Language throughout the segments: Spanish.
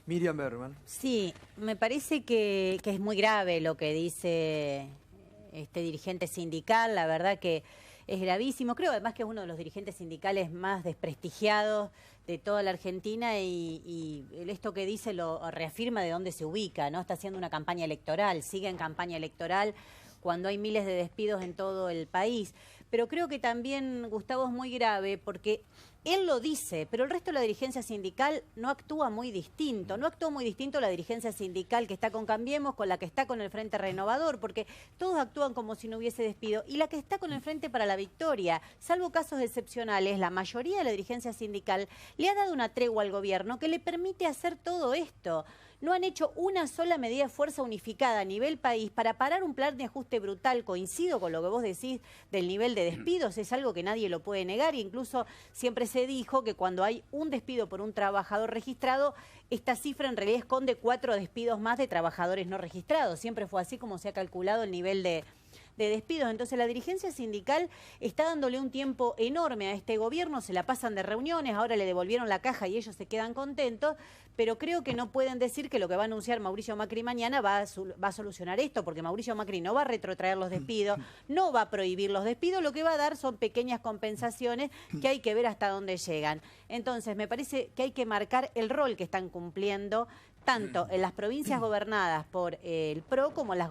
Miriam Berman. Sí, me parece que es muy grave lo que dice este dirigente sindical, la verdad que es gravísimo. Creo además que es uno de los dirigentes sindicales más desprestigiados de toda la Argentina y esto que dice lo reafirma de dónde se ubica, ¿no? Está haciendo una campaña electoral, sigue en campaña electoral cuando hay miles de despidos en todo el país. Pero creo que también, Gustavo, es muy grave porque él lo dice, pero el resto de la dirigencia sindical no actúa muy distinto. No actúa muy distinto la dirigencia sindical que está con Cambiemos, con la que está con el Frente Renovador, porque todos actúan como si no hubiese despido. Y la que está con el Frente para la Victoria, salvo casos excepcionales, la mayoría de la dirigencia sindical le ha dado una tregua al gobierno que le permite hacer todo esto. No han hecho una sola medida de fuerza unificada a nivel país para parar un plan de ajuste brutal. Coincido con lo que vos decís del nivel de despidos, es algo que nadie lo puede negar. Incluso siempre se dijo que cuando hay un despido por un trabajador registrado, esta cifra en realidad esconde 4 despidos más de trabajadores no registrados. Siempre fue así como se ha calculado el nivel de despidos. Entonces la dirigencia sindical está dándole un tiempo enorme a este gobierno, se la pasan de reuniones, ahora le devolvieron la caja y ellos se quedan contentos, pero creo que no pueden decir que lo que va a anunciar Mauricio Macri mañana va a solucionar esto, porque Mauricio Macri no va a retrotraer los despidos, no va a prohibir los despidos, lo que va a dar son pequeñas compensaciones que hay que ver hasta dónde llegan. Entonces me parece que hay que marcar el rol que están cumpliendo tanto en las provincias gobernadas por el PRO como en las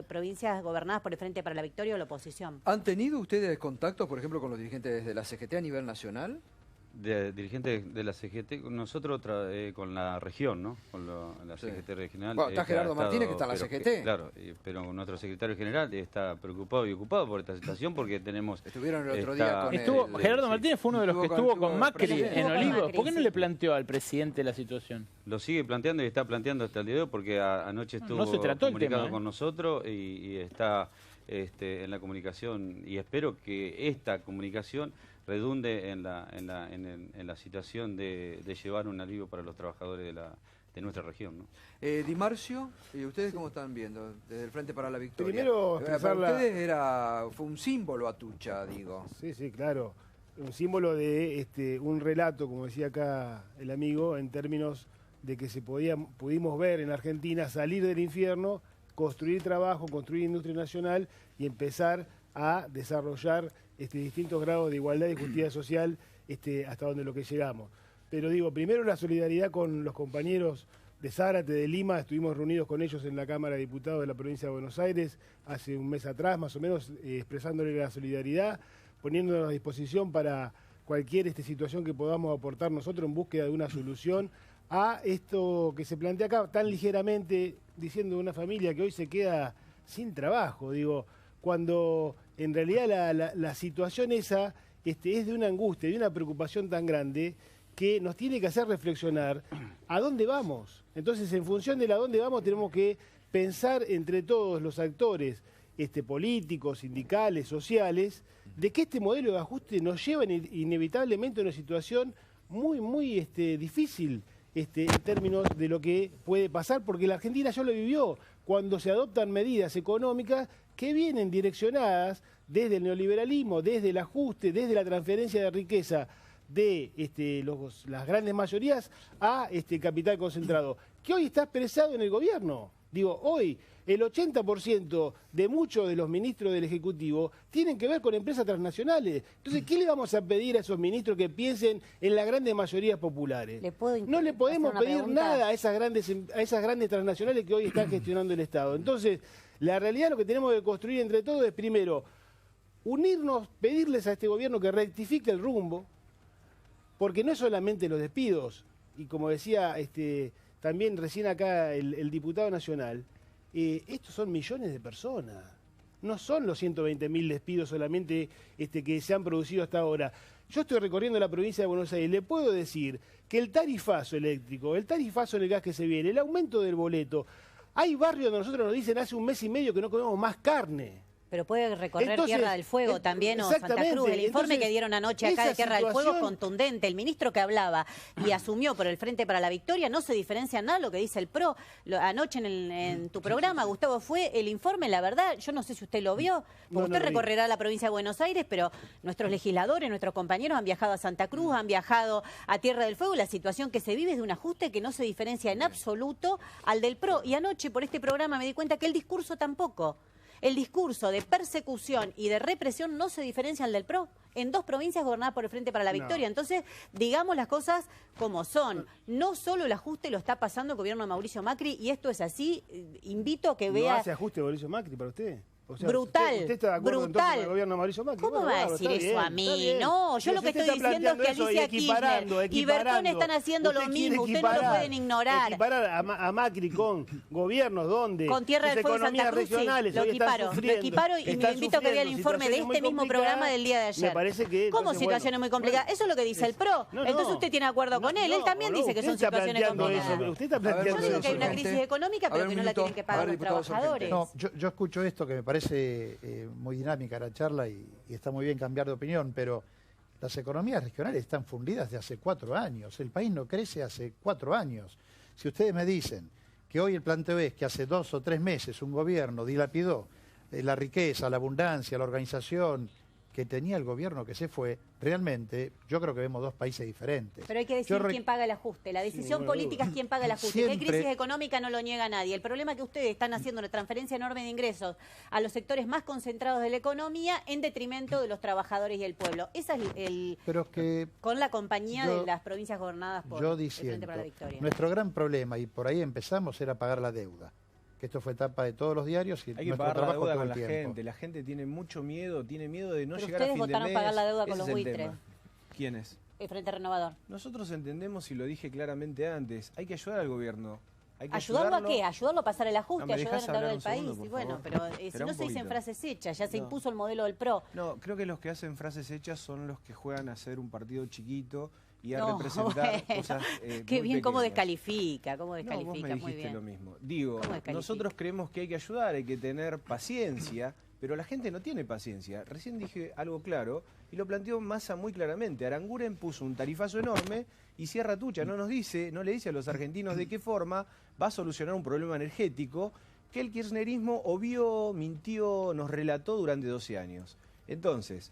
provincias gobernadas por el Frente para la Victoria o la oposición. ¿Han tenido ustedes contactos, por ejemplo, con los dirigentes de la CGT a nivel nacional? Dirigentes de la CGT, nosotros con la región, ¿no? Con la CGT regional. Bueno, está Gerardo Martínez, que está en la CGT. Claro, pero nuestro secretario general está preocupado y ocupado por esta situación porque tenemos... Estuvieron el otro día con Gerardo Martínez fue uno de los que estuvo con Macri en Olivos. ¿Por qué no le sí. planteó al presidente la situación? Lo sigue planteando y está planteando hasta el día de hoy porque anoche estuvo comunicado con nosotros y está en la comunicación y espero que esta comunicación redunde en la situación de llevar un alivio para los trabajadores de nuestra región, ¿no? Di Marcio, ¿y ustedes cómo están viendo desde el Frente para la Victoria? Primero, para ustedes fue un símbolo Atucha, digo. Sí, sí, claro. Un símbolo de un relato, como decía acá el amigo, en términos de que pudimos ver en Argentina salir del infierno, construir trabajo, construir industria nacional y empezar a desarrollar distintos grados de igualdad y justicia social hasta donde lo que llegamos. Pero digo, primero la solidaridad con los compañeros de Zárate, de Lima, estuvimos reunidos con ellos en la Cámara de Diputados de la provincia de Buenos Aires hace un mes atrás, más o menos, expresándole la solidaridad, poniéndonos a disposición para cualquier situación que podamos aportar nosotros en búsqueda de una solución a esto que se plantea acá tan ligeramente, diciendo de una familia que hoy se queda sin trabajo, digo, cuando en realidad la situación esa es de una angustia, de una preocupación tan grande que nos tiene que hacer reflexionar a dónde vamos. Entonces, en función de a dónde vamos, tenemos que pensar entre todos los actores políticos, sindicales, sociales, de que este modelo de ajuste nos lleva inevitablemente a una situación muy, muy difícil en términos de lo que puede pasar, porque la Argentina ya lo vivió, cuando se adoptan medidas económicas que vienen direccionadas desde el neoliberalismo, desde el ajuste, desde la transferencia de riqueza de las grandes mayorías a capital concentrado, que hoy está expresado en el gobierno. Digo, hoy el 80% de muchos de los ministros del Ejecutivo tienen que ver con empresas transnacionales. Entonces, ¿qué le vamos a pedir a esos ministros que piensen en las grandes mayorías populares? No le podemos pedir nada a esas grandes transnacionales que hoy están gestionando el Estado. Entonces, la realidad lo que tenemos que construir entre todos es, primero, unirnos, pedirles a este gobierno que rectifique el rumbo, porque no es solamente los despidos, y como decía también recién acá el diputado nacional, estos son millones de personas, no son los 120.000 despidos solamente que se han producido hasta ahora. Yo estoy recorriendo la provincia de Buenos Aires, le puedo decir que el tarifazo eléctrico, el tarifazo en el gas que se viene, el aumento del boleto, hay barrios donde nosotros nos dicen hace un mes y medio que no comemos más carne. Pero puede recorrer Tierra del Fuego también o Santa Cruz. El informe que dieron anoche acá de Tierra del Fuego es contundente. El ministro que hablaba y asumió por el Frente para la Victoria no se diferencia en nada lo que dice el PRO. Anoche en tu programa, Gustavo, fue el informe, la verdad, yo no sé si usted lo vio, porque usted recorrerá la provincia de Buenos Aires, pero nuestros legisladores, nuestros compañeros han viajado a Santa Cruz, han viajado a Tierra del Fuego. La situación que se vive es de un ajuste que no se diferencia en absoluto al del PRO. Y anoche por este programa me di cuenta que el discurso tampoco. El discurso de persecución y de represión no se diferencia al del PRO en 2 provincias gobernadas por el Frente para la Victoria. Entonces, digamos las cosas como son. No solo el ajuste lo está pasando el gobierno de Mauricio Macri, y esto es así. Invito a que vea... ¿No hace ajuste Mauricio Macri para usted? O sea, brutal, ¿Usted está de acuerdo brutal. Con el gobierno de Mauricio Macri? ¿Cómo va a decir eso a mí? No, yo lo que estoy diciendo es que Alicia Kirchner y Bertón están haciendo lo mismo. Ustedes no lo pueden ignorar. Equiparar a Macri con gobiernos donde con Tierra del Fuego y Santa Cruz, sí, lo equiparo y me invito a que vea el informe de este mismo programa del día de ayer. Me parece que... ¿Cómo situaciones muy complicadas? Eso es lo que dice el PRO. Entonces usted tiene acuerdo con él. Él también dice que son situaciones complicadas. Usted está planteando Yo digo que hay una crisis económica, pero que no la tienen que pagar los trabajadores. No, yo escucho esto que me parece... muy dinámica la charla y está muy bien cambiar de opinión, pero las economías regionales están fundidas de hace 4 años. El país no crece hace 4 años. Si ustedes me dicen que hoy el planteo es que hace 2 o 3 meses un gobierno dilapidó la riqueza, la abundancia, la organización que tenía el gobierno que se fue, realmente yo creo que vemos 2 países diferentes. Pero hay que decir quién paga el ajuste. La decisión política es quién paga el ajuste. Que hay crisis económica no lo niega nadie. El problema es que ustedes están haciendo una transferencia enorme de ingresos a los sectores más concentrados de la economía en detrimento de los trabajadores y el pueblo. Esa es con la compañía de las provincias gobernadas por el Frente para la Victoria. Nuestro gran problema, y por ahí empezamos, era pagar la deuda. Que esto fue etapa de todos los diarios y hay que pagar la deuda con la gente. La gente tiene mucho miedo, tiene miedo de no llegar a fin de mes. Ustedes votaron pagar la deuda con los buitres. ¿Quiénes? El Frente Renovador. Nosotros entendemos, y lo dije claramente antes, hay que ayudar al gobierno. ¿Ayudarlo a qué? ¿Ayudarlo a pasar el ajuste? ¿Ayudar en el del país? Y bueno, pero si no se dicen frases hechas, ya se impuso el modelo del PRO. No, creo que los que hacen frases hechas son los que juegan a ser un partido chiquito y a representar cosas qué bien, cómo pequeñas. descalifica, vos me dijiste muy bien. Lo mismo. Digo, nosotros creemos que hay que ayudar, hay que tener paciencia, pero la gente no tiene paciencia. Recién dije algo claro y lo planteó Massa muy claramente. Aranguren puso un tarifazo enorme y Sierra Tucha no le dice a los argentinos de qué forma va a solucionar un problema energético que el kirchnerismo obvió, mintió, nos relató durante 12 años. Entonces,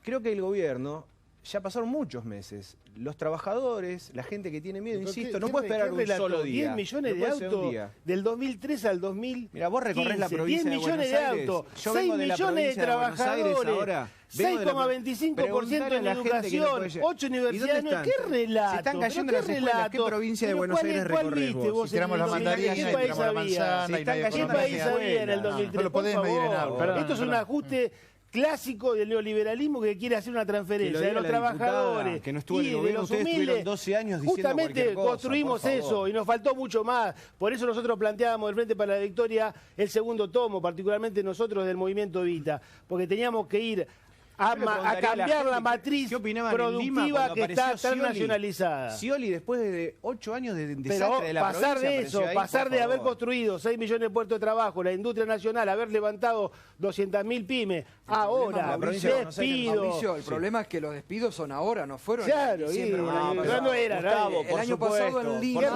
creo que el gobierno... Ya pasaron muchos meses. Los trabajadores, la gente que tiene miedo, insisto, no puede esperar un solo día. 10 millones de autos del 2003 al 2015. Mira, vos recorrés la provincia de Buenos Aires. 10 millones de autos, 6 millones de trabajadores, 6,25% en educación, 8 universidades. ¿Qué relato? Se están cayendo las escuelas. ¿Qué provincia de Buenos Aires recorres vos? Si tiramos la mandarina, si tiramos la manzana. ¿Qué país había en el 2003? No lo podés medir en algo. Esto es un ajuste clásico del neoliberalismo que quiere hacer una transferencia de los trabajadores que no estuvo en el y gobierno, de los ustedes humildes. 12 años diciendo justamente cosa, construimos eso y nos faltó mucho más. Por eso nosotros planteábamos el Frente para la Victoria el segundo tomo, particularmente nosotros del Movimiento Evita, porque teníamos que ir a cambiar la matriz productiva que está tan nacionalizada. Scioli, después de 8 años de desastre de la provincia, pasar de haber construido 6 millones de puestos de trabajo, la industria nacional, haber levantado 200.000 pymes, ahora despidos. El problema es que los despidos son ahora, no fueron. Claro, no era. El año pasado en Lima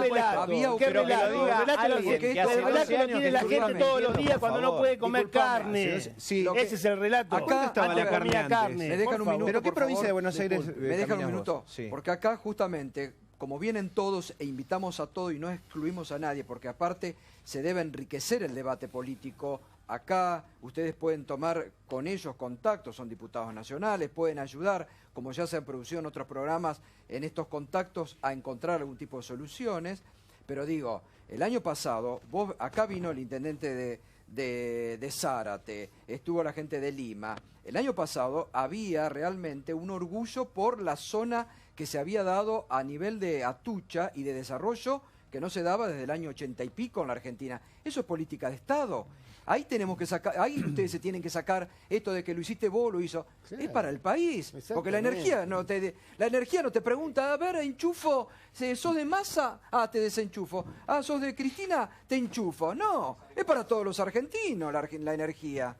había un relato lo tiene la gente todos los días cuando no puede comer carne. Ese es el relato. Acá estaba la carne. Me dejan un minuto. ¿Pero qué provincia de Buenos Aires? Me dejan un minuto. Porque acá justamente, como vienen todos e invitamos a todos y no excluimos a nadie, porque aparte se debe enriquecer el debate político. Acá ustedes pueden tomar con ellos contactos, son diputados nacionales, pueden ayudar, como ya se han producido en otros programas, en estos contactos a encontrar algún tipo de soluciones. Pero digo, el año pasado, acá vino el intendente de Zárate, estuvo la gente de Lima. El año pasado había realmente un orgullo por la zona que se había dado a nivel de Atucha y de desarrollo que no se daba desde el año 80 y pico en la Argentina. Eso es política de Estado. Ahí tenemos que sacar, ahí ustedes se tienen que sacar esto de que lo hiciste vos, lo hizo. Sí, es para el país, porque la energía no te pregunta, a ver, enchufo, ¿sos de Massa? Ah, te desenchufo. Ah, ¿sos de Cristina? Te enchufo. No, es para todos los argentinos la energía.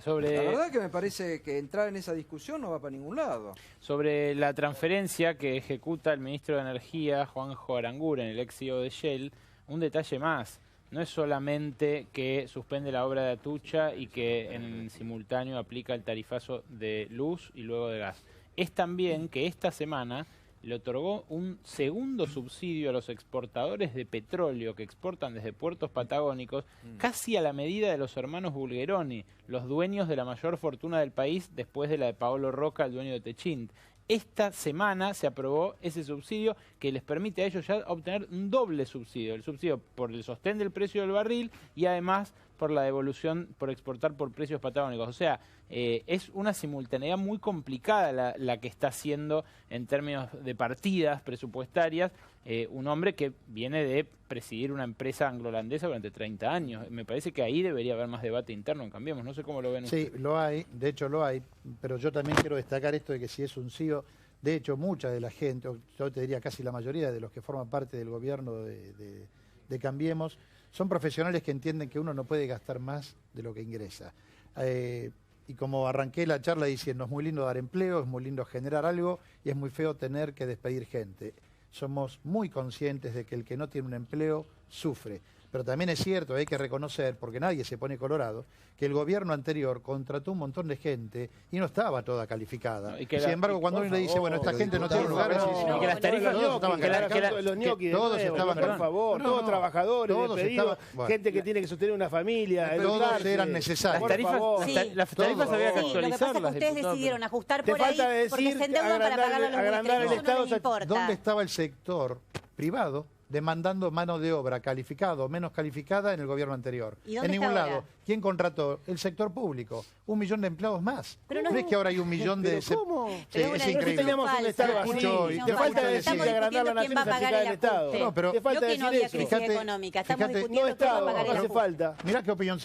La verdad que me parece que entrar en esa discusión no va para ningún lado. Sobre la transferencia que ejecuta el ministro de Energía, Juanjo Aranguren, el ex CEO de Shell, un detalle más. No es solamente que suspende la obra de Atucha y que en simultáneo aplica el tarifazo de luz y luego de gas. Es también que esta semana le otorgó un segundo subsidio a los exportadores de petróleo que exportan desde puertos patagónicos, casi a la medida de los hermanos Bulgeroni, los dueños de la mayor fortuna del país después de la de Paolo Roca, el dueño de Techint. Esta semana se aprobó ese subsidio que les permite a ellos ya obtener un doble subsidio. El subsidio por el sostén del precio del barril y además por la devolución por exportar por precios patagónicos. O sea, es una simultaneidad muy complicada la que está haciendo en términos de partidas presupuestarias un hombre que viene de presidir una empresa anglo-holandesa durante 30 años. Me parece que ahí debería haber más debate interno en Cambiemos. No sé cómo lo ven ustedes. Sí, lo hay, de hecho lo hay, pero yo también quiero destacar esto de que si es un CEO, de hecho mucha de la gente, o yo te diría casi la mayoría de los que forman parte del gobierno de Cambiemos, son profesionales que entienden que uno no puede gastar más de lo que ingresa. Y como arranqué la charla diciendo, es muy lindo dar empleo, es muy lindo generar algo y es muy feo tener que despedir gente. Somos muy conscientes de que el que no tiene un empleo sufre. Pero también es cierto, hay que reconocer, porque nadie se pone colorado, que el gobierno anterior contrató un montón de gente y no estaba toda calificada. No, sin embargo, cuando uno le dice, bueno, esta gente no tiene lugar, y que las tarifas todos estaban calificados. Todos estaban, por favor, todos trabajadores, gente que tiene que sostener una familia, todos eran necesarios. Las tarifas había que actualizarlas. Lo que pasa es que ustedes decidieron ajustar por ahí porque se endeudan para pagarle a los ministerios. Eso no les importa. ¿Dónde estaba el sector privado demandando mano de obra calificada o menos calificada en el gobierno anterior? En ningún lado. ¿Quién contrató? El sector público. 1 millón de empleados más. Pero no es que ahora hay 1 millón de... ¿Cómo? Sí, es increíble. Teníamos un Estado así. Te falta decir que agrandar la nación es achicar el Estado. No, pero te falta decir eso. Crisis económica. Estamos discutiendo quién va a pagar el ajuste. Falta. Mirá qué opinión...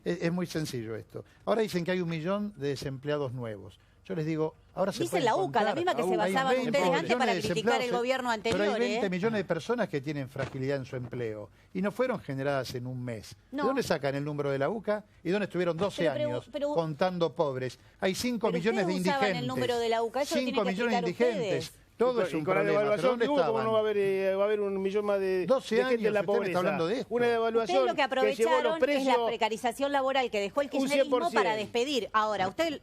es muy sencillo esto. Ahora dicen que hay 1 millón de desempleados nuevos. Yo les digo, ahora se dice la UCA, la misma que se basaban ustedes antes para criticar el gobierno anterior. Pero hay 20 millones de personas que tienen fragilidad en su empleo y no fueron generadas en un mes. No. ¿De dónde sacan el número de la UCA y dónde estuvieron 12 años contando pobres? Hay 5 millones de indigentes. El número de la UCA, eso 5 millones de indigentes. Todo es un problema. Con la devaluación, ¿cómo no va a haber 1 millón más de gente en la pobreza? Está hablando de esto. Una devaluación ustedes lo que aprovecharon es la precarización laboral que dejó el kirchnerismo para despedir. Ahora, usted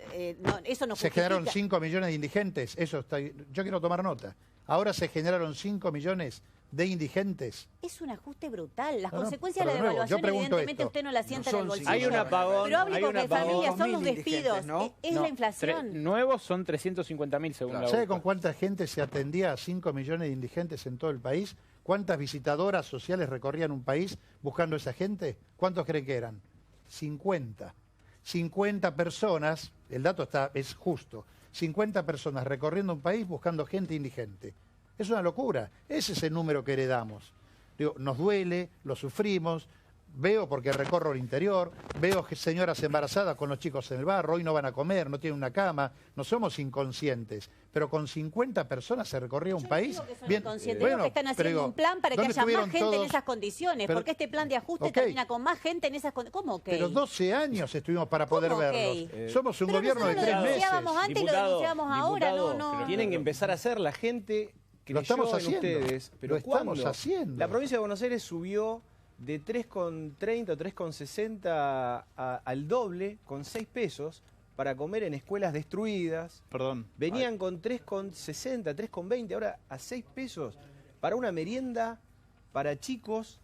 eso no justifica. Se generaron 5 millones de indigentes. Eso está. Yo quiero tomar nota. Ahora se generaron 5 millones de indigentes. Es un ajuste brutal. Las consecuencias de la devaluación, evidentemente, usted no la sienta en el bolsillo. Hay un apagón. Pero hable con familias, son los despidos. ¿No? Es la inflación. Nuevos son 350.000 según la UCA. ¿Sabe con cuánta gente se atendía a 5 millones de indigentes en todo el país? ¿Cuántas visitadoras sociales recorrían un país buscando a esa gente? ¿Cuántos creen que eran? 50. 50 personas, el dato es justo, 50 personas recorriendo un país buscando gente indigente. Es una locura. Ese es el número que heredamos. Digo, nos duele, lo sufrimos, veo porque recorro el interior, veo señoras embarazadas con los chicos en el barro, hoy no van a comer, no tienen una cama, no somos inconscientes. Pero con 50 personas se recorría un país. No digo que son inconscientes, digo que están haciendo un plan para que haya más gente en esas condiciones, porque este plan de ajuste termina con más gente en esas condiciones. ¿Cómo Pero 12 años estuvimos para poder verlos. Somos un gobierno de 3 meses. Lo denunciábamos antes y lo denunciamos ahora, no. Tienen que empezar a hacer la gente... Lo estamos haciendo. Ustedes, pero lo estamos haciendo. La provincia de Buenos Aires subió de 3,30 o 3,60 al doble, con 6 pesos, para comer en escuelas destruidas. Perdón. Venían con 3,60, 3,20, ahora a 6 pesos para una merienda para chicos.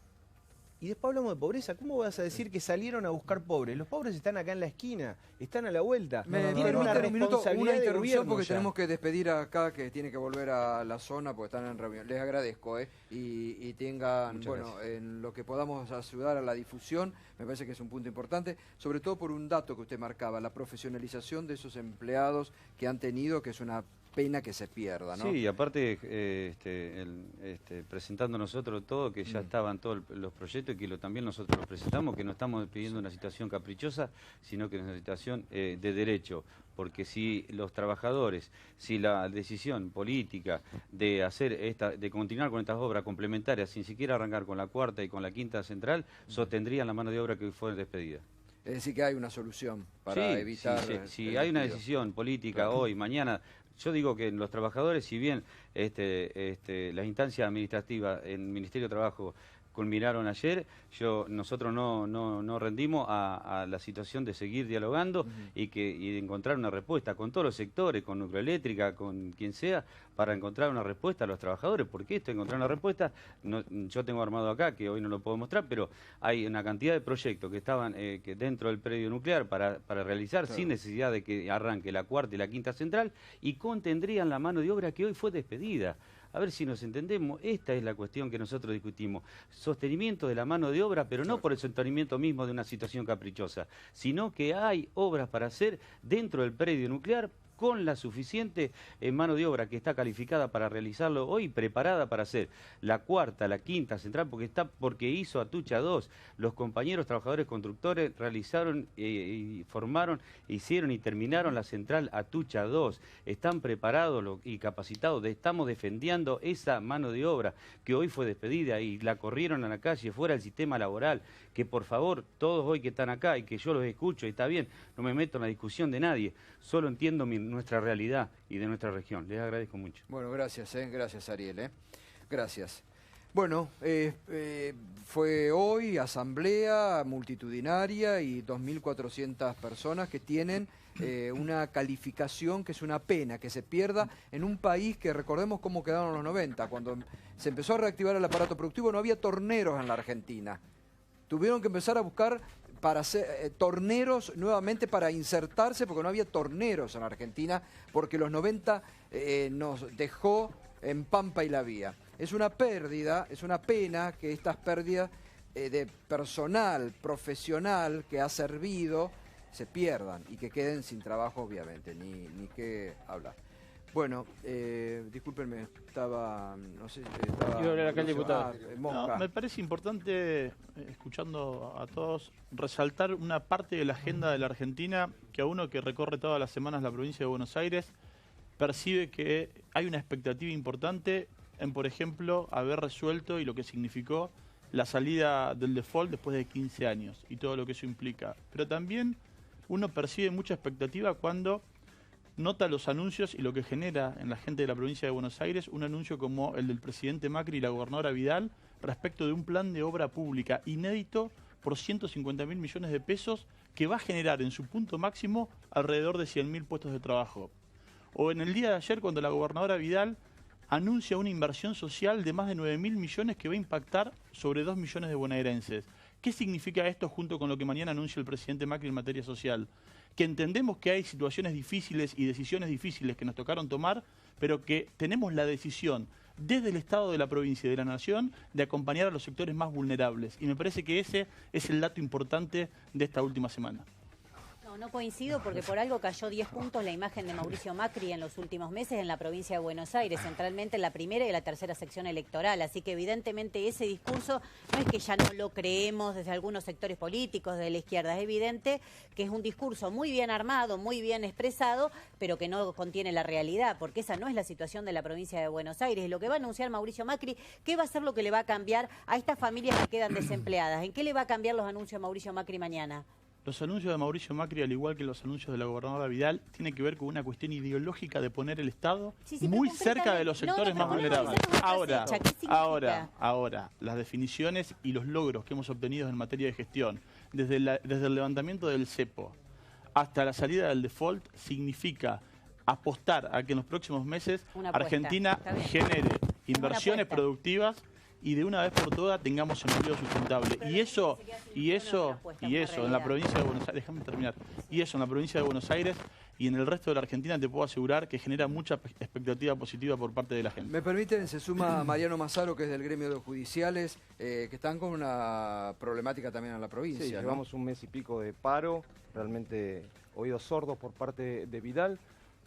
Y después hablamos de pobreza. ¿Cómo vas a decir que salieron a buscar pobres? Los pobres están acá en la esquina, están a la vuelta. Tienen una responsabilidad de interrupción porque tenemos que despedir acá, que tiene que volver a la zona porque están en reunión. Les agradezco y tengan, en lo que podamos ayudar a la difusión, me parece que es un punto importante, sobre todo por un dato que usted marcaba, la profesionalización de esos empleados que han tenido, que es una pena que se pierda, ¿no? Sí, aparte presentando nosotros todo, que ya estaban todos los proyectos y que también nosotros los presentamos, que no estamos pidiendo una situación caprichosa, sino que es una situación de derecho, porque si los trabajadores, si la decisión política de de continuar con estas obras complementarias sin siquiera arrancar con la cuarta y con la quinta central, sostendrían la mano de obra que fue despedida. Es decir, que hay una solución para evitar... Sí, hay una decisión política hoy, mañana. Yo digo que los trabajadores, si bien las instancias administrativas en el Ministerio de Trabajo culminaron ayer, nosotros no rendimos a la situación de seguir dialogando y de encontrar una respuesta con todos los sectores, con Nucleoeléctrica, con quien sea, para encontrar una respuesta a los trabajadores, porque encontrar una respuesta, yo tengo armado acá, que hoy no lo puedo mostrar, pero hay una cantidad de proyectos que estaban dentro del predio nuclear para realizar sin necesidad de que arranque la cuarta y la quinta central, y contendrían la mano de obra que hoy fue despedida. A ver si nos entendemos, esta es la cuestión que nosotros discutimos. Sostenimiento de la mano de obra, pero no por el sostenimiento mismo de una situación caprichosa, sino que hay obras para hacer dentro del predio nuclear con la suficiente mano de obra que está calificada para realizarlo hoy, preparada para hacer la cuarta, la quinta central, porque hizo Atucha 2. Los compañeros trabajadores constructores realizaron y formaron, hicieron y terminaron la central Atucha 2. Están preparados y capacitados, estamos defendiendo esa mano de obra que hoy fue despedida y la corrieron a la calle, fuera del sistema laboral, que por favor, todos hoy que están acá y que yo los escucho, y está bien, no me meto en la discusión de nadie, solo entiendo nuestra realidad y de nuestra región. Les agradezco mucho. Bueno, gracias, gracias Ariel. Gracias. Bueno, fue hoy asamblea multitudinaria y 2.400 personas que tienen una calificación que es una pena que se pierda en un país que recordemos cómo quedaron los 90. Cuando se empezó a reactivar el aparato productivo no había torneros en la Argentina. Tuvieron que empezar a buscar para hacer torneros nuevamente para insertarse, porque no había torneros en Argentina, porque los 90 nos dejó en Pampa y la Vía. Es una pérdida, es una pena que estas pérdidas de personal profesional que ha servido se pierdan y que queden sin trabajo, obviamente, ni qué hablar. Bueno, discúlpenme, no sé si estaba... Iba a hablar acá el diputado. No, me parece importante, escuchando a todos, resaltar una parte de la agenda de la Argentina que a uno que recorre todas las semanas la provincia de Buenos Aires percibe que hay una expectativa importante en, por ejemplo, haber resuelto y lo que significó la salida del default después de 15 años y todo lo que eso implica. Pero también uno percibe mucha expectativa cuando nota los anuncios y lo que genera en la gente de la provincia de Buenos Aires un anuncio como el del presidente Macri y la gobernadora Vidal respecto de un plan de obra pública inédito por 150.000 millones de pesos que va a generar en su punto máximo alrededor de 100.000 puestos de trabajo. O en el día de ayer cuando la gobernadora Vidal anuncia una inversión social de más de 9.000 millones que va a impactar sobre 2 millones de bonaerenses. ¿Qué significa esto junto con lo que mañana anuncia el presidente Macri en materia social? Que entendemos que hay situaciones difíciles y decisiones difíciles que nos tocaron tomar, pero que tenemos la decisión desde el Estado de la provincia y de la Nación de acompañar a los sectores más vulnerables. Y me parece que ese es el dato importante de esta última semana. No coincido porque por algo cayó 10 puntos la imagen de Mauricio Macri en los últimos meses en la provincia de Buenos Aires, centralmente en la primera y la tercera sección electoral. Así que evidentemente ese discurso no es que ya no lo creemos desde algunos sectores políticos de la izquierda, es evidente que es un discurso muy bien armado, muy bien expresado, pero que no contiene la realidad, porque esa no es la situación de la provincia de Buenos Aires. Lo que va a anunciar Mauricio Macri, ¿qué va a ser lo que le va a cambiar a estas familias que quedan desempleadas? ¿En qué le va a cambiar los anuncios de Mauricio Macri mañana? Los anuncios de Mauricio Macri, al igual que los anuncios de la gobernadora Vidal, tienen que ver con una cuestión ideológica de poner el Estado muy cerca de los sectores más vulnerables. Ahora, las definiciones y los logros que hemos obtenido en materia de gestión, desde el levantamiento del cepo hasta la salida del default, significa apostar a que en los próximos meses Argentina genere inversiones productivas y de una vez por todas tengamos empleo sustentable. Y eso en la provincia de Buenos Aires, déjame terminar, y eso en la provincia de Buenos Aires y en el resto de la Argentina te puedo asegurar que genera mucha expectativa positiva por parte de la gente. Me permiten, se suma Mariano Mazzaro, que es del gremio de los judiciales, que están con una problemática también en la provincia. Sí, llevamos un mes y pico de paro, realmente oídos sordos por parte de Vidal.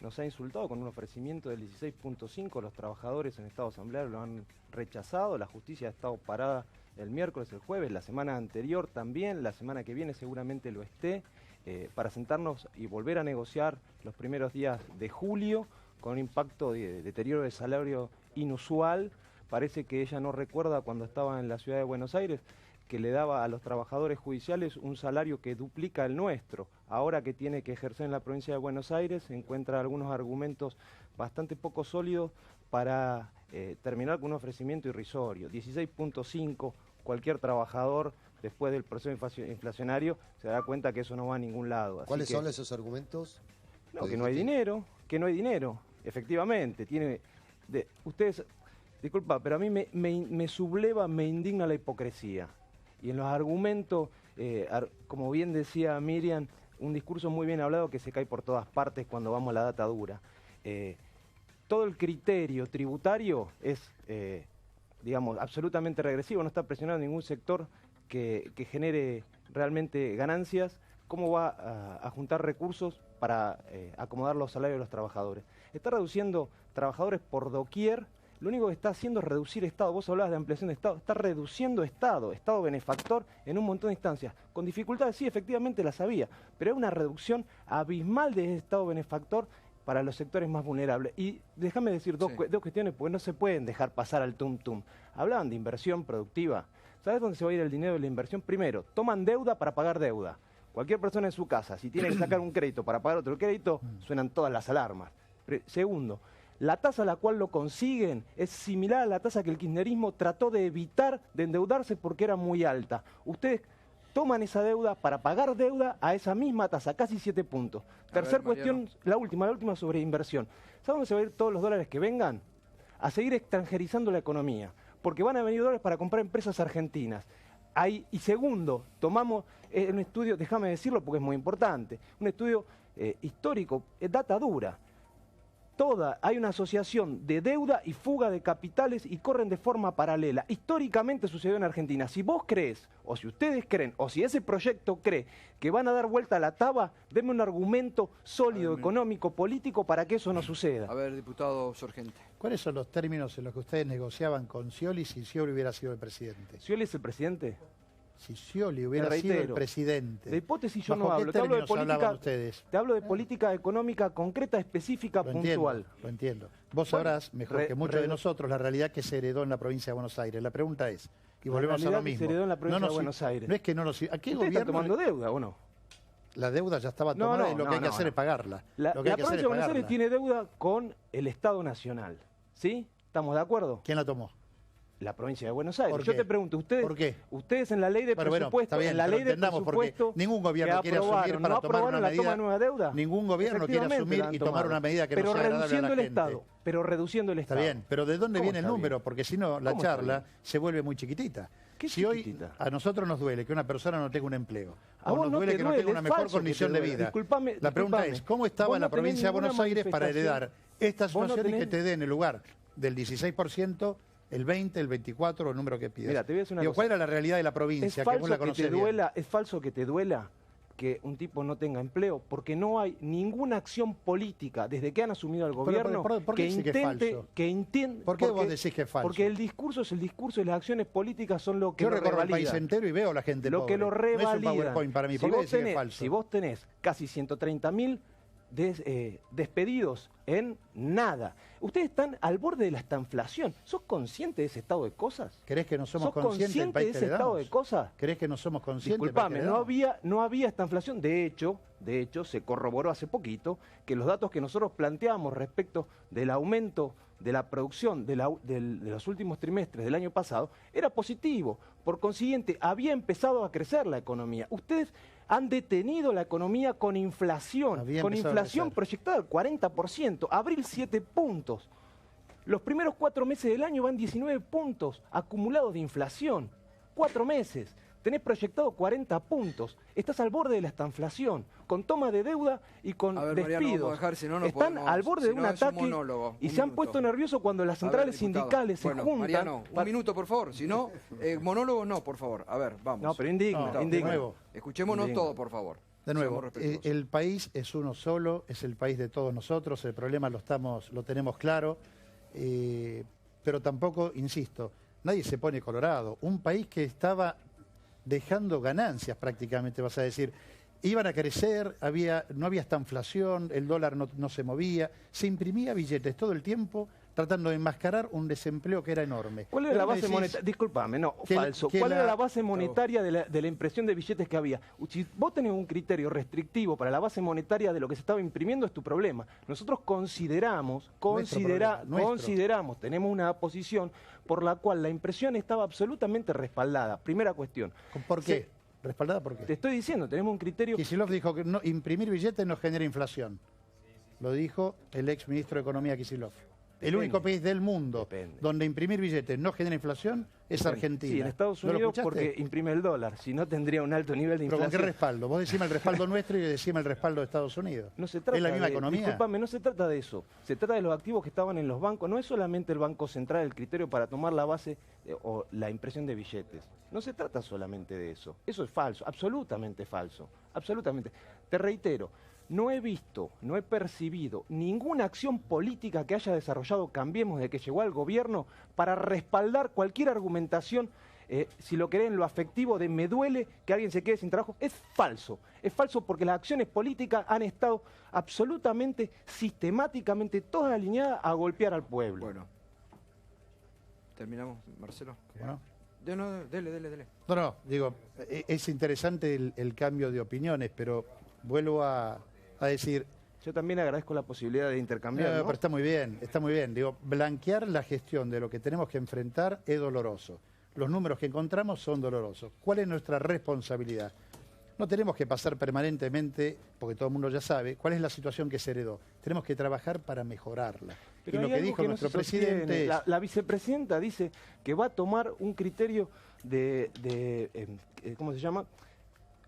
Nos ha insultado con un ofrecimiento del 16.5, los trabajadores en estado asambleario lo han rechazado, la justicia ha estado parada el miércoles, el jueves, la semana anterior también, la semana que viene seguramente lo esté, para sentarnos y volver a negociar los primeros días de julio con un impacto de deterioro de salario inusual, Parece que ella no recuerda cuando estaba en la ciudad de Buenos Aires que le daba a los trabajadores judiciales un salario que duplica el nuestro. Ahora que tiene que ejercer en la provincia de Buenos Aires, encuentra algunos argumentos bastante poco sólidos para terminar con un ofrecimiento irrisorio. 16.5, cualquier trabajador después del proceso inflacionario se da cuenta que eso no va a ningún lado. Así ¿Cuáles son esos argumentos? No, que no hay dinero, efectivamente. Ustedes, disculpa, pero a mí me subleva, me indigna la hipocresía. Y en los argumentos, como bien decía Miriam, un discurso muy bien hablado que se cae por todas partes cuando vamos a la data dura. Todo el criterio tributario es, digamos, absolutamente regresivo, no está presionando ningún sector que genere realmente ganancias. ¿Cómo va a juntar recursos para acomodar los salarios de los trabajadores? Está reduciendo trabajadores por doquier. Lo único que está haciendo es reducir Estado. Vos hablabas de ampliación de Estado. Está reduciendo Estado benefactor en un montón de instancias. Con dificultades, sí, efectivamente las había, pero es una reducción abismal de Estado benefactor para los sectores más vulnerables. Y déjame decir dos cuestiones, porque no se pueden dejar pasar al tum-tum. Hablaban de inversión productiva. ¿Sabes dónde se va a ir el dinero de la inversión? Primero, toman deuda para pagar deuda. Cualquier persona en su casa, si tiene que sacar un crédito para pagar otro crédito, suenan todas las alarmas. Segundo, la tasa a la cual lo consiguen es similar a la tasa que el kirchnerismo trató de evitar de endeudarse porque era muy alta. Ustedes toman esa deuda para pagar deuda a esa misma tasa, casi 7 puntos. Tercer cuestión, la última sobre inversión. ¿Saben dónde se van a ir todos los dólares que vengan? A seguir extranjerizando la economía, porque van a venir dólares para comprar empresas argentinas. Y segundo, tomamos un estudio, déjame decirlo porque es muy importante, un estudio histórico, data dura. Hay una asociación de deuda y fuga de capitales y corren de forma paralela. Históricamente sucedió en Argentina. Si vos crees, o si ustedes creen, o si ese proyecto cree que van a dar vuelta a la taba, denme un argumento sólido, económico, político para que eso no suceda. A ver, diputado Sorgente. ¿Cuáles son los términos en los que ustedes negociaban con Scioli si Scioli hubiera sido el presidente? ¿Scioli es el presidente? Si Scioli hubiera sido el presidente. De hipótesis yo no hablo. Te hablo de política, te hablo de política económica concreta, específica, puntual. Lo entiendo. Vos sabrás, mejor que muchos de nosotros, la realidad que se heredó en la provincia de Buenos Aires. La pregunta es, y volvemos a lo mismo. Se heredó en la provincia de Buenos Aires. No es que no nos... ¿A qué gobierno está tomando deuda o no? La deuda ya estaba tomada y lo que hay que hacer es pagarla. La provincia de Buenos Aires tiene deuda con el Estado Nacional. ¿Sí? ¿Estamos de acuerdo? ¿Quién la tomó? La provincia de Buenos Aires. Yo te pregunto, ustedes, ¿por qué? Ustedes en la ley de presupuesto, en la ley de presupuesto, ningún gobierno quiere asumir para tomar una medida. La nueva deuda. Ningún gobierno quiere asumir y tomar una medida que no sea agradable a la gente. Pero reduciendo el Estado. Está bien, pero ¿de dónde viene el número? Porque si no, la charla se vuelve muy chiquitita. Si hoy a nosotros nos duele que una persona no tenga un empleo, o nos duele que no tenga una mejor condición de vida, la pregunta es, ¿cómo estaba la provincia de Buenos Aires para heredar esta situación y que te den en lugar del 16%, el 20, el 24, el número que pidas? Mira, te voy a decir una cosa. ¿Cuál era la realidad de la provincia? Que vos la conocés bien. Es falso que te duela que un tipo no tenga empleo, porque no hay ninguna acción política desde que han asumido el gobierno ¿por qué intente... ¿Por qué vos decís que es falso? Porque el discurso es el discurso y las acciones políticas son lo que Yo recorro el país entero y veo a la gente lo pobre. que lo revalida. No es un PowerPoint para mí. Si vos tenés casi 130.000 despedidos en nada. Ustedes están al borde de la estanflación. ¿Sos consciente de ese estado de cosas? ¿Crees que no somos conscientes del país de ese estado de cosas? ¿Crees que no somos conscientes? Disculpame, no había estanflación. De hecho, se corroboró hace poquito que los datos que nosotros planteamos respecto del aumento de la producción de los últimos trimestres del año pasado era positivo. Por consiguiente, había empezado a crecer la economía. Ustedes han detenido la economía con inflación, proyectada al 40%, abril 7 puntos. Los primeros 4 meses del año van 19 puntos acumulados de inflación. 4 meses. Tenés proyectado 40 puntos. Estás al borde de la estanflación, con toma de deuda y con despidos. Están al borde de un ataque y se han puesto nerviosos cuando las centrales sindicales se juntan. Mariano, un minuto, por favor. Si no, monólogo no, por favor. A ver, vamos. No, pero indigno. De nuevo. Escuchémonos todo, por favor. De nuevo, el país es uno solo, es el país de todos nosotros, el problema lo tenemos claro, pero tampoco, insisto, nadie se pone colorado. Un país que estaba dejando ganancias prácticamente, vas a decir, iban a crecer, no había esta inflación, el dólar no se movía, se imprimía billetes todo el tiempo tratando de enmascarar un desempleo que era enorme. ¿Cuál era la base monetaria? Disculpame, no, falso. ¿Cuál era la base monetaria de la impresión de billetes que había? Si vos tenés un criterio restrictivo para la base monetaria de lo que se estaba imprimiendo, es tu problema. Nosotros consideramos, tenemos una posición por la cual la impresión estaba absolutamente respaldada. Primera cuestión. ¿Por qué? ¿Respaldada por qué? Te estoy diciendo, tenemos un criterio... Kicillof dijo que imprimir billetes no genera inflación. Lo dijo el ex ministro de Economía Kicillof. El único país del mundo donde imprimir billetes no genera inflación es Argentina. Sí, en Estados Unidos porque imprime el dólar, si no tendría un alto nivel de inflación. ¿Pero con qué respaldo? Vos decime el respaldo nuestro y decime el respaldo de Estados Unidos. No se trata ¿Es la misma economía? Disculpame, no se trata de eso. Se trata de los activos que estaban en los bancos. No es solamente el Banco Central el criterio para tomar la base o la impresión de billetes. No se trata solamente de eso. Eso es falso, absolutamente falso. Absolutamente. Te reitero. No he visto, no he percibido ninguna acción política que haya desarrollado Cambiemos desde que llegó al gobierno para respaldar cualquier argumentación, si lo querés en lo afectivo, de me duele que alguien se quede sin trabajo. Es falso porque las acciones políticas han estado absolutamente, sistemáticamente, todas alineadas a golpear al pueblo. Bueno, terminamos, Marcelo. Bueno. Dele. No, digo, es interesante el cambio de opiniones, pero vuelvo a decir... Yo también agradezco la posibilidad de intercambiar, ¿no? Pero está muy bien. Digo, blanquear la gestión de lo que tenemos que enfrentar es doloroso. Los números que encontramos son dolorosos. ¿Cuál es nuestra responsabilidad? No tenemos que pasar permanentemente, porque todo el mundo ya sabe, cuál es la situación que se heredó. Tenemos que trabajar para mejorarla. Pero y lo que dijo nuestro presidente es... La vicepresidenta dice que va a tomar un criterio ¿cómo se llama?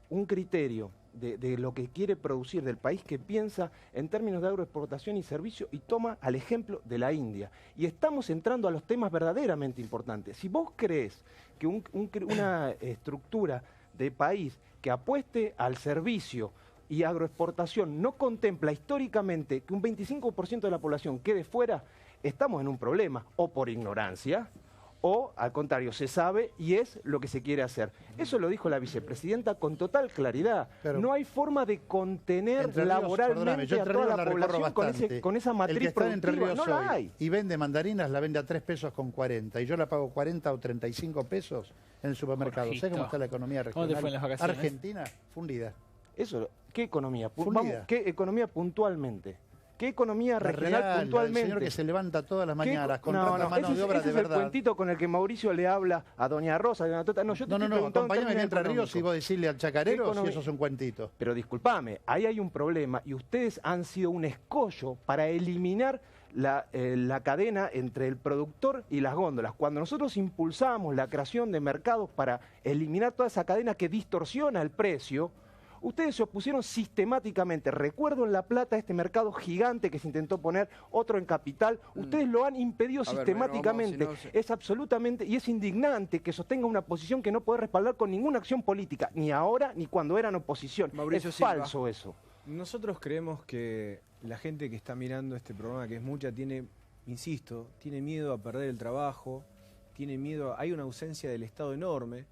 Un criterio de lo que quiere producir, del país que piensa en términos de agroexportación y servicio, y toma al ejemplo de la India. Y estamos entrando a los temas verdaderamente importantes. Si vos crees que una estructura de país que apueste al servicio y agroexportación no contempla históricamente que un 25% de la población quede fuera, estamos en un problema, o por ignorancia, o al contrario, se sabe y es lo que se quiere hacer. Eso lo dijo la vicepresidenta con total claridad. Pero no hay forma de contener laboralmente a toda la población con esa matriz productiva. No la hay. Y vende mandarinas, la vende a 3 pesos con 40. Y yo la pago 40 o 35 pesos en el supermercado. ¿Sabes cómo está la economía regional? ¿Cómo te fue en las vacaciones? Argentina, fundida. Eso, ¿qué economía? Fundida. ¿Qué economía puntualmente? ¿Qué economía regional puntualmente? El señor que se levanta todas las mañanas, contrata mano de obra de verdad. Ese es el cuentito con el que Mauricio le habla a doña Rosa, a doña Tota. No, acompáñame a Entre Ríos y vos decirle al chacarero si eso es un cuentito. Pero disculpame, ahí hay un problema y ustedes han sido un escollo para eliminar la cadena entre el productor y las góndolas. Cuando nosotros impulsamos la creación de mercados para eliminar toda esa cadena que distorsiona el precio, ustedes se opusieron sistemáticamente. Recuerdo en La Plata este mercado gigante que se intentó poner, otro en Capital. Ustedes lo han impedido sistemáticamente. Es absolutamente, y es indignante que sostenga una posición que no puede respaldar con ninguna acción política, ni ahora ni cuando eran oposición. Mauricio es falso eso. Nosotros creemos que la gente que está mirando este programa, que es mucha, tiene miedo a perder el trabajo, tiene miedo, hay una ausencia del Estado enorme.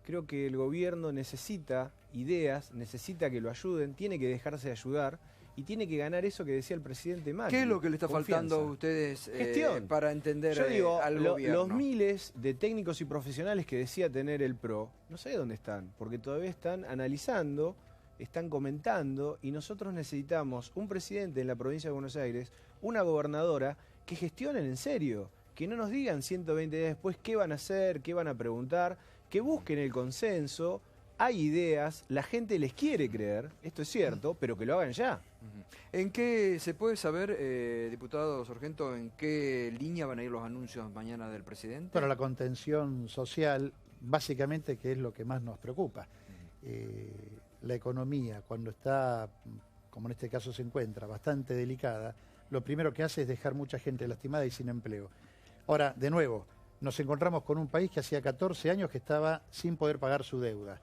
Creo que el gobierno necesita ideas, necesita que lo ayuden, tiene que dejarse de ayudar y tiene que ganar eso que decía el presidente Macri. ¿Qué es lo que le está faltando a ustedes para entender al gobierno? Los miles de técnicos y profesionales que decía tener el PRO, no sé dónde están, porque todavía están analizando, están comentando, y nosotros necesitamos un presidente en la provincia de Buenos Aires, una gobernadora, que gestionen en serio, que no nos digan 120 días después qué van a hacer, qué van a preguntar, que busquen el consenso. Hay ideas, la gente les quiere creer, esto es cierto, pero que lo hagan ya. ¿En qué se puede saber, diputado Sorgento, en qué línea van a ir los anuncios mañana del presidente? Para la contención social, básicamente, que es lo que más nos preocupa. La economía, cuando está, como en este caso se encuentra, bastante delicada, lo primero que hace es dejar mucha gente lastimada y sin empleo. Ahora, de nuevo, nos encontramos con un país que hacía 14 años que estaba sin poder pagar su deuda.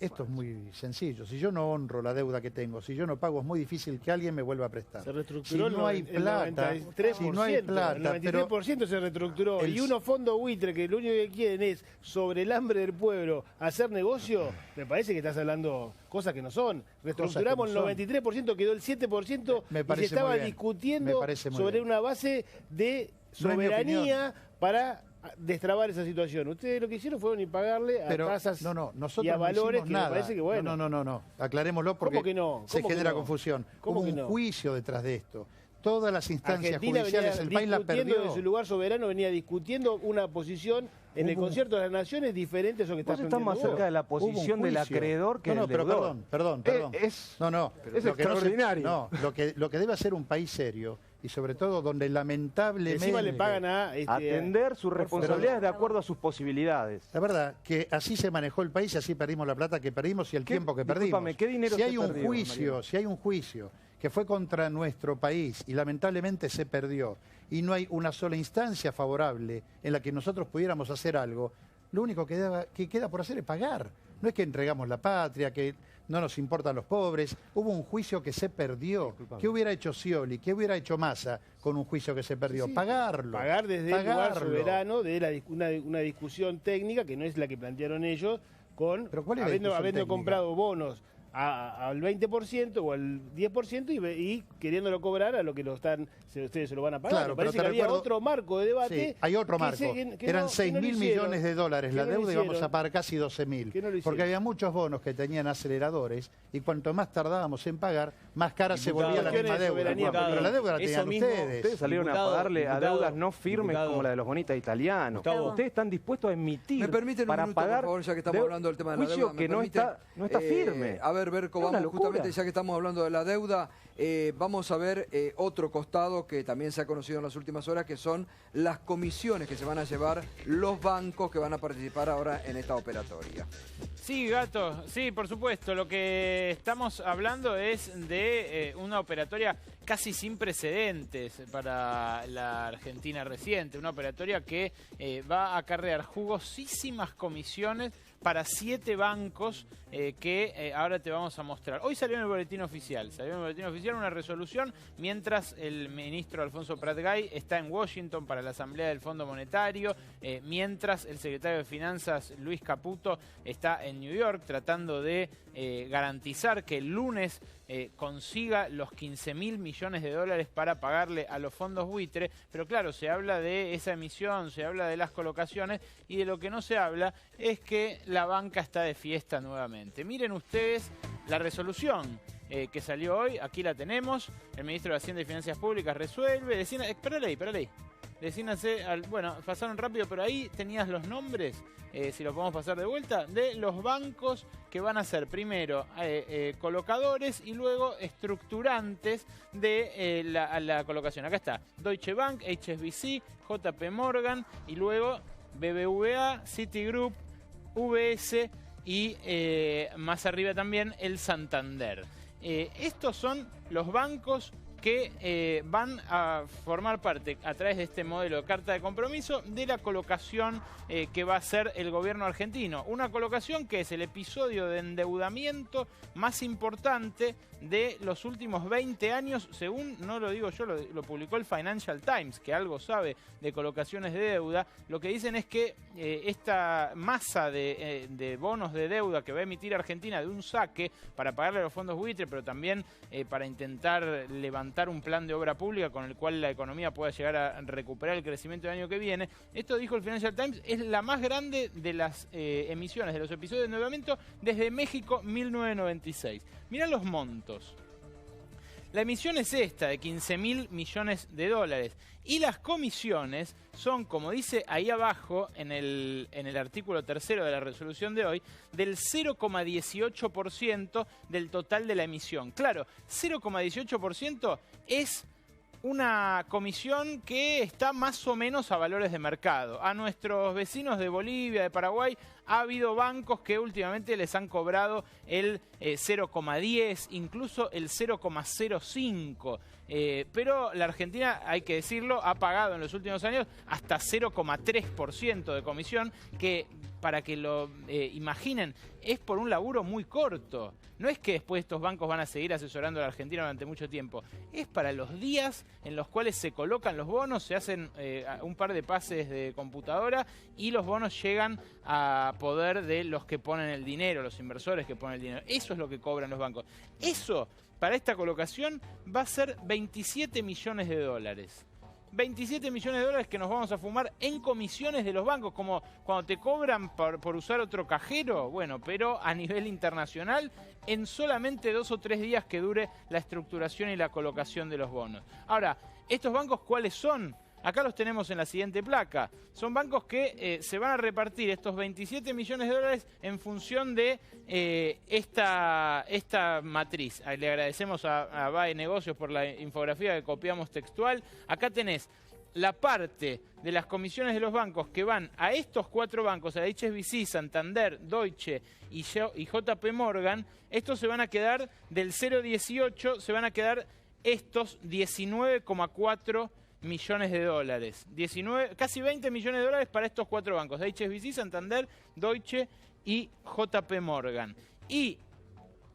esto es muy sencillo. Si yo no honro la deuda que tengo, si yo no pago, es muy difícil que alguien me vuelva a prestar. Se reestructuró si no hay plata, el 93% se reestructuró. Y unos fondos buitre que lo único que quieren es, sobre el hambre del pueblo, hacer negocio, me parece que estás hablando cosas que no son. Reestructuramos el 93%, quedó el 7% y se estaba discutiendo sobre una base de soberanía para destrabar esa situación. Ustedes lo que hicieron fue ni pagarle a tasas y a valores que me parece que bueno. No. Aclarémoslo porque se genera confusión. Hubo un juicio detrás de esto. Todas las instancias judiciales, el país la perdió. Desde su lugar soberano venía discutiendo una posición en el concierto de las naciones diferente a eso que está planteando. Estamos más cerca de la posición del acreedor que del deudor. Perdón. Es extraordinario. Lo que debe hacer un país serio y sobre todo donde lamentablemente... Encima le pagan a... atender sus responsabilidades de acuerdo a sus posibilidades. La verdad que así se manejó el país y así perdimos la plata que perdimos y el tiempo que perdimos. ¿Qué dinero si hay un juicio que fue contra nuestro país y lamentablemente se perdió y no hay una sola instancia favorable en la que nosotros pudiéramos hacer algo, lo único que queda por hacer es pagar. No es que entregamos la patria, que no nos importan los pobres. Hubo un juicio que se perdió. ¿Qué hubiera hecho Scioli? ¿Qué hubiera hecho Massa con un juicio que se perdió? Pagarlo. Pagar desde el lugar soberano de una discusión técnica que no es la que plantearon ellos, habiendo comprado bonos al 20% o al 10% y queriéndolo cobrar a lo que ustedes se lo van a pagar. Claro, parece que había otro marco de debate. Sí, hay otro marco. Eran 6.000 millones de dólares la deuda y vamos a pagar casi 12.000. Porque había muchos bonos que tenían aceleradores y cuanto más tardábamos en pagar, más cara se volvía la misma deuda. Pero la deuda la tenían ustedes. Ustedes salieron a pagarle a deudas no firmes como la de los bonistas italianos. Ustedes están dispuestos a emitir ¿Me permiten para un minuto, pagar por favor, ya que estamos hablando del tema de la deuda? Que no está firme. A ver, vamos justamente, ya que estamos hablando de la deuda, vamos a ver otro costado que también se ha conocido en las últimas horas, que son las comisiones que se van a llevar los bancos que van a participar ahora en esta operatoria. Sí, Gato, sí, por supuesto. Lo que estamos hablando es de una operatoria casi sin precedentes para la Argentina reciente. Una operatoria que va a acarrear jugosísimas comisiones para 7 bancos que ahora te vamos a mostrar. Hoy salió en el boletín oficial. Una resolución mientras el ministro Alfonso Prat-Gay está en Washington para la Asamblea del Fondo Monetario, mientras el secretario de Finanzas Luis Caputo está en New York tratando de garantizar que el lunes consiga los 15.000 millones de dólares para pagarle a los fondos buitre. Pero claro, se habla de esa emisión, se habla de las colocaciones y de lo que no se habla es que la banca está de fiesta nuevamente. Miren ustedes la resolución que salió hoy, aquí la tenemos. El ministro de Hacienda y Finanzas Públicas resuelve. Espera ahí. Bueno, pasaron rápido, pero ahí tenías los nombres, si lo podemos pasar de vuelta, de los bancos que van a ser primero colocadores y luego estructurantes de la colocación. Acá está Deutsche Bank, HSBC, JP Morgan y luego BBVA, Citigroup, UBS y más arriba también el Santander. Estos son los bancos que van a formar parte, a través de este modelo de carta de compromiso, de la colocación que va a hacer el gobierno argentino. Una colocación que es el episodio de endeudamiento más importante de los últimos 20 años, según, no lo digo yo, lo publicó el Financial Times, que algo sabe de colocaciones de deuda. Lo que dicen es que esta masa de bonos de deuda que va a emitir Argentina de un saque para pagarle a los fondos buitre, pero también para intentar levantar un plan de obra pública con el cual la economía pueda llegar a recuperar el crecimiento del año que viene. Esto dijo el Financial Times, es la más grande de las emisiones, de los episodios de endeudamiento desde México 1996. Mirá los montos. La emisión es esta, de 15.000 millones de dólares. Y las comisiones son, como dice ahí abajo, en el artículo 3 de la resolución de hoy, del 0,18% del total de la emisión. Claro, 0,18% es una comisión que está más o menos a valores de mercado. A nuestros vecinos de Bolivia, de Paraguay, ha habido bancos que últimamente les han cobrado el 0,10, incluso el 0,05. Pero la Argentina, hay que decirlo, ha pagado en los últimos años hasta 0,3% de comisión, que para que lo imaginen, es por un laburo muy corto. No es que después estos bancos van a seguir asesorando a la Argentina durante mucho tiempo. Es para los días en los cuales se colocan los bonos, se hacen un par de pases de computadora y los bonos llegan a poder de los que ponen el dinero, los inversores que ponen el dinero. Eso es lo que cobran los bancos. Eso, para esta colocación, va a ser 27 millones de dólares. 27 millones de dólares que nos vamos a fumar en comisiones de los bancos, como cuando te cobran por usar otro cajero, bueno, pero a nivel internacional, en solamente 2 o 3 días que dure la estructuración y la colocación de los bonos. Ahora, ¿estos bancos cuáles son? Acá los tenemos en la siguiente placa. Son bancos que se van a repartir estos 27 millones de dólares en función de esta matriz. Le agradecemos a BAE Negocios por la infografía que copiamos textual. Acá tenés la parte de las comisiones de los bancos que van a estos 4 bancos, a HSBC, Santander, Deutsche y JP Morgan. Estos se van a quedar del 0,18, se van a quedar estos 19,4 millones de dólares. Casi 20 millones de dólares para estos 4 bancos, HSBC, Santander, Deutsche y JP Morgan. Y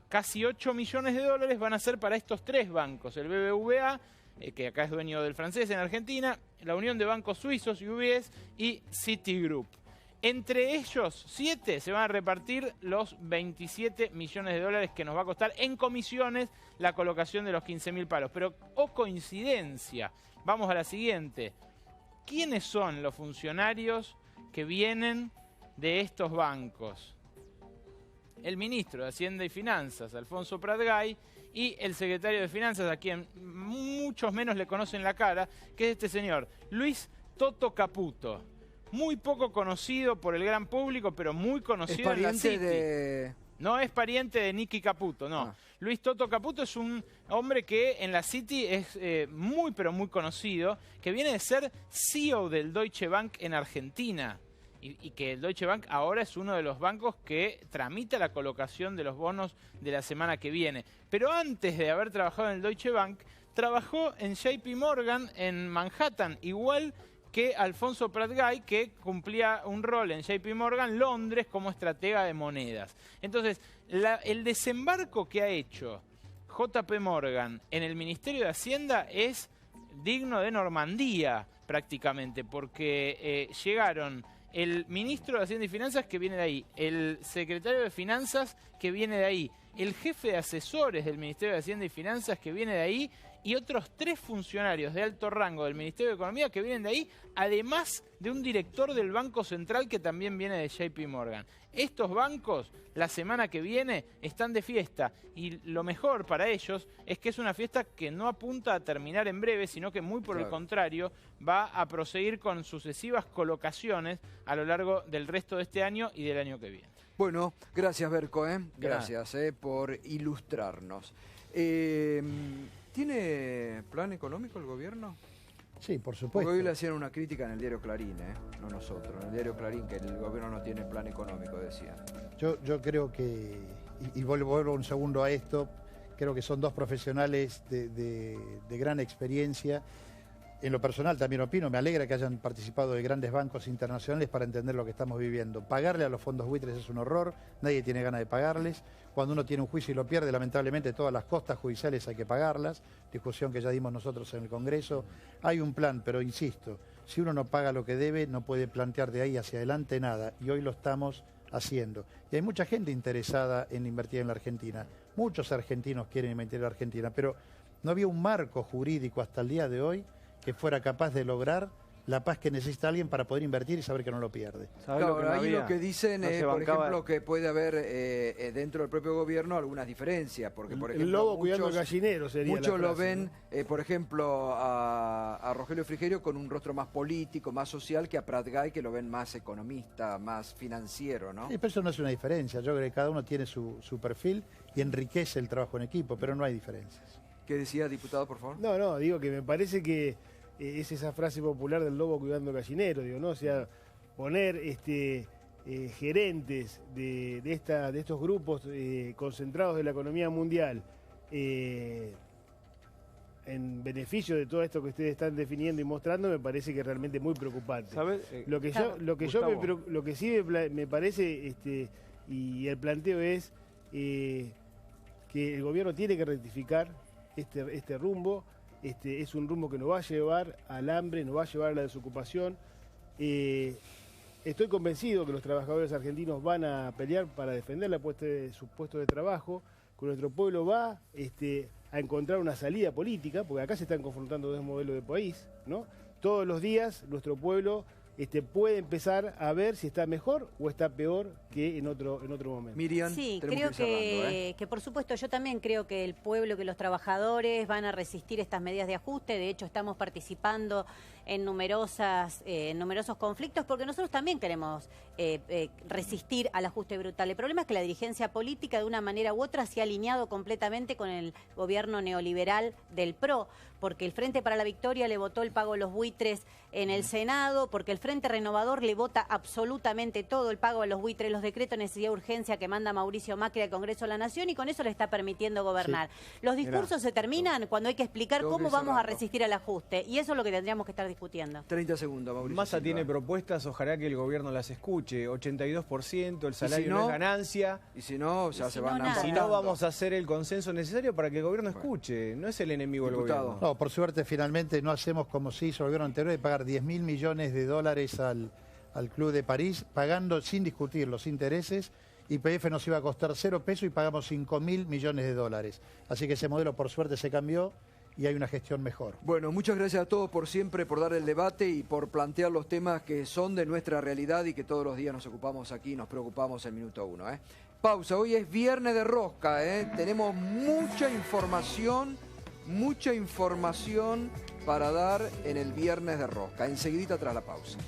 casi 8 millones de dólares van a ser para estos 3 bancos, el BBVA, que acá es dueño del francés en Argentina, la Unión de Bancos Suizos, UBS y Citigroup. Entre ellos 7 se van a repartir los 27 millones de dólares que nos va a costar en comisiones la colocación de los 15.000 palos. Pero, coincidencia, vamos a la siguiente. ¿Quiénes son los funcionarios que vienen de estos bancos? El ministro de Hacienda y Finanzas, Alfonso Pratgay, y el secretario de Finanzas, a quien muchos menos le conocen la cara, que es este señor, Luis Toto Caputo. Muy poco conocido por el gran público, pero muy conocido en la City. No es pariente de Nicky Caputo, no. Ah. Luis Toto Caputo es un hombre que en la City es muy, pero muy conocido, que viene de ser CEO del Deutsche Bank en Argentina. Y que el Deutsche Bank ahora es uno de los bancos que tramita la colocación de los bonos de la semana que viene. Pero antes de haber trabajado en el Deutsche Bank, trabajó en JP Morgan en Manhattan, igual que Alfonso Pratgay, que cumplía un rol en JP Morgan, Londres, como estratega de monedas. Entonces, el desembarco que ha hecho JP Morgan en el Ministerio de Hacienda es digno de Normandía, prácticamente, porque llegaron el ministro de Hacienda y Finanzas, que viene de ahí, el secretario de Finanzas, que viene de ahí, el jefe de asesores del Ministerio de Hacienda y Finanzas, que viene de ahí, y otros 3 funcionarios de alto rango del Ministerio de Economía que vienen de ahí, además de un director del Banco Central que también viene de JP Morgan. Estos bancos, la semana que viene, están de fiesta, y lo mejor para ellos es que es una fiesta que no apunta a terminar en breve, sino que muy por el contrario, va a proseguir con sucesivas colocaciones a lo largo del resto de este año y del año que viene. Bueno, gracias Berco, gracias por ilustrarnos. ¿Tiene plan económico el gobierno? Sí, por supuesto. Porque hoy le hacían una crítica en el diario Clarín, no nosotros, en el diario Clarín, que el gobierno no tiene plan económico, decían. Yo creo que, y vuelvo un segundo a esto, creo que son 2 profesionales de gran experiencia. En lo personal también opino, me alegra que hayan participado de grandes bancos internacionales para entender lo que estamos viviendo. Pagarle a los fondos buitres es un horror, nadie tiene ganas de pagarles. Cuando uno tiene un juicio y lo pierde, lamentablemente todas las costas judiciales hay que pagarlas, discusión que ya dimos nosotros en el Congreso. Hay un plan, pero insisto, si uno no paga lo que debe, no puede plantear de ahí hacia adelante nada, y hoy lo estamos haciendo. Y hay mucha gente interesada en invertir en la Argentina, muchos argentinos quieren invertir en la Argentina, pero no había un marco jurídico hasta el día de hoy que fuera capaz de lograr la paz que necesita alguien para poder invertir y saber que no lo pierde. Claro, ahí lo que dicen es, por ejemplo, que puede haber dentro del propio gobierno algunas diferencias, porque por ejemplo, el lobo cuidando el gallinero sería muchos la frase, lo ven, ¿no? Por ejemplo, a Rogelio Frigerio con un rostro más político, más social, que a Pratgay, que lo ven más economista, más financiero, ¿no? Sí, pero eso no es una diferencia. Yo creo que cada uno tiene su perfil y enriquece el trabajo en equipo, pero no hay diferencias. ¿Qué decía, diputado, por favor? No, digo que me parece que es esa frase popular del lobo cuidando gallinero, digo, ¿no? O sea, poner gerentes de estos grupos concentrados de la economía mundial en beneficio de todo esto que ustedes están definiendo y mostrando, me parece que es realmente muy preocupante. ¿Sabes? Lo que sí me parece, y el planteo es que el gobierno tiene que rectificar este rumbo. Es un rumbo que nos va a llevar al hambre, nos va a llevar a la desocupación. Estoy convencido que los trabajadores argentinos van a pelear para defender sus puestos de trabajo, que nuestro pueblo va a encontrar una salida política, porque acá se están confrontando dos modelos de país, ¿no? Todos los días nuestro pueblo puede empezar a ver si está mejor o está peor que en otro momento. Miriam, sí, creo que por supuesto, yo también creo que el pueblo, que los trabajadores van a resistir estas medidas de ajuste. De hecho, estamos participando en numerosos conflictos, porque nosotros también queremos resistir al ajuste brutal. El problema es que la dirigencia política, de una manera u otra, se ha alineado completamente con el gobierno neoliberal del PRO, porque el Frente para la Victoria le votó el pago de los buitres en el Senado, porque el Frente Renovador le vota absolutamente todo, el pago de los buitres, los decretos de necesidad de urgencia que manda Mauricio Macri al Congreso de la Nación, y con eso le está permitiendo gobernar. Sí. Los discursos se terminan cuando hay que explicar cómo vamos a resistir al ajuste, y eso es lo que tendríamos que estar discutiendo. 30 segundos, Mauricio. Massa tiene propuestas, ojalá que el gobierno las escuche. 82%, el salario no es ganancia. Y si no, ya se van a... Si no, vamos a hacer el consenso necesario para que el gobierno escuche. No es el enemigo del gobierno. No, por suerte, finalmente no hacemos como se hizo el gobierno anterior, de pagar 10.000 millones de dólares al Club de París, pagando sin discutir los intereses. YPF nos iba a costar 0 pesos y pagamos 5.000 millones de dólares. Así que ese modelo, por suerte, se cambió y hay una gestión mejor. Bueno, muchas gracias a todos por siempre, por dar el debate y por plantear los temas que son de nuestra realidad y que todos los días nos ocupamos aquí, nos preocupamos en Minuto 1. Pausa, hoy es Viernes de Rosca, tenemos mucha información para dar en el Viernes de Rosca. Enseguidita tras la pausa.